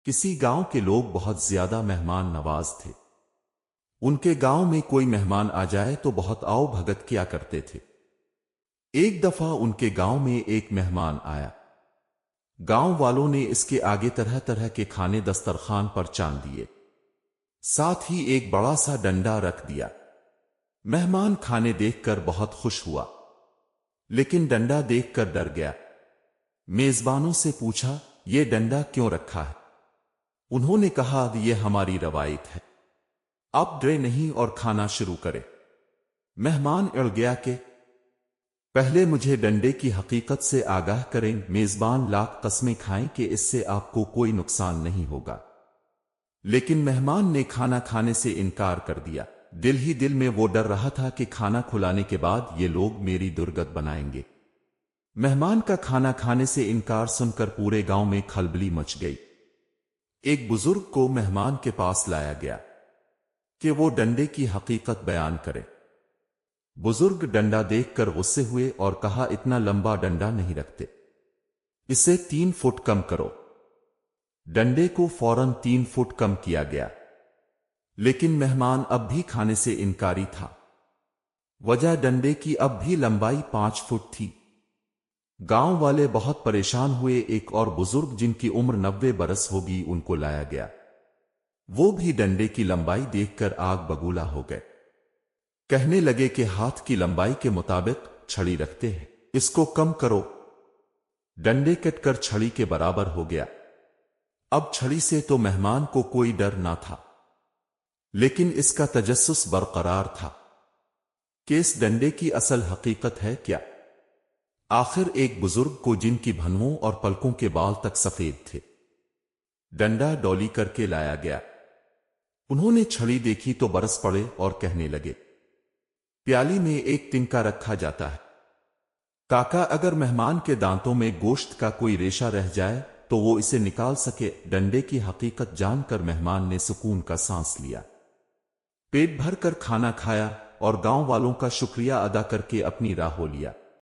کسی گاؤں کے لوگ بہت زیادہ مہمان نواز تھے۔ ان کے گاؤں میں کوئی مہمان آ جائے تو بہت آؤ بھگت کیا کرتے تھے۔ ایک دفعہ ان کے گاؤں میں ایک مہمان آیا۔ گاؤں والوں نے اس کے آگے طرح طرح کے کھانے دسترخوان پر چان دیے، ساتھ ہی ایک بڑا سا ڈنڈا رکھ دیا۔ مہمان کھانے دیکھ کر بہت خوش ہوا، لیکن ڈنڈا دیکھ کر ڈر گیا۔ میزبانوں سے پوچھا، یہ ڈنڈا کیوں رکھا ہے؟ انہوں نے کہا، یہ ہماری روایت ہے، آپ ڈرے نہیں اور کھانا شروع کرے۔ مہمان اڑ گیا کہ پہلے مجھے ڈنڈے کی حقیقت سے آگاہ کریں۔ میزبان لاکھ قسمیں کھائیں کہ اس سے آپ کو کوئی نقصان نہیں ہوگا، لیکن مہمان نے کھانا کھانے سے انکار کر دیا۔ دل ہی دل میں وہ ڈر رہا تھا کہ کھانا کھلانے کے بعد یہ لوگ میری درگت بنائیں گے۔ مہمان کا کھانا کھانے سے انکار سن کر پورے گاؤں میں کھلبلی مچ گئی۔ ایک بزرگ کو مہمان کے پاس لایا گیا کہ وہ ڈنڈے کی حقیقت بیان کرے۔ بزرگ ڈنڈا دیکھ کر غصے ہوئے اور کہا، اتنا لمبا ڈنڈا نہیں رکھتے، اسے 3 فٹ کم کرو۔ ڈنڈے کو فوراً 3 فٹ کم کیا گیا، لیکن مہمان اب بھی کھانے سے انکاری تھا۔ وجہ ڈنڈے کی اب بھی لمبائی 5 فٹ تھی۔ گاؤں والے بہت پریشان ہوئے۔ ایک اور بزرگ جن کی عمر 90 برس ہوگی ان کو لایا گیا۔ وہ بھی ڈنڈے کی لمبائی دیکھ کر آگ بگولا ہو گئے۔ کہنے لگے کہ ہاتھ کی لمبائی کے مطابق چھڑی رکھتے ہیں، اس کو کم کرو۔ ڈنڈے کٹ کر چھڑی کے برابر ہو گیا۔ اب چھڑی سے تو مہمان کو کوئی ڈر نہ تھا، لیکن اس کا تجسس برقرار تھا کہ اس ڈنڈے کی اصل حقیقت ہے کیا۔ آخر ایک بزرگ کو جن کی بھنووں اور پلکوں کے بال تک سفید تھے، ڈنڈا ڈولی کر کے لایا گیا۔ انہوں نے چھڑی دیکھی تو برس پڑے اور کہنے لگے، پیالی میں ایک تنکا رکھا جاتا ہے، کاکا اگر مہمان کے دانتوں میں گوشت کا کوئی ریشہ رہ جائے تو وہ اسے نکال سکے۔ ڈنڈے کی حقیقت جان کر مہمان نے سکون کا سانس لیا، پیٹ بھر کر کھانا کھایا اور گاؤں والوں کا شکریہ ادا کر کے اپنی راہ ہو لیا۔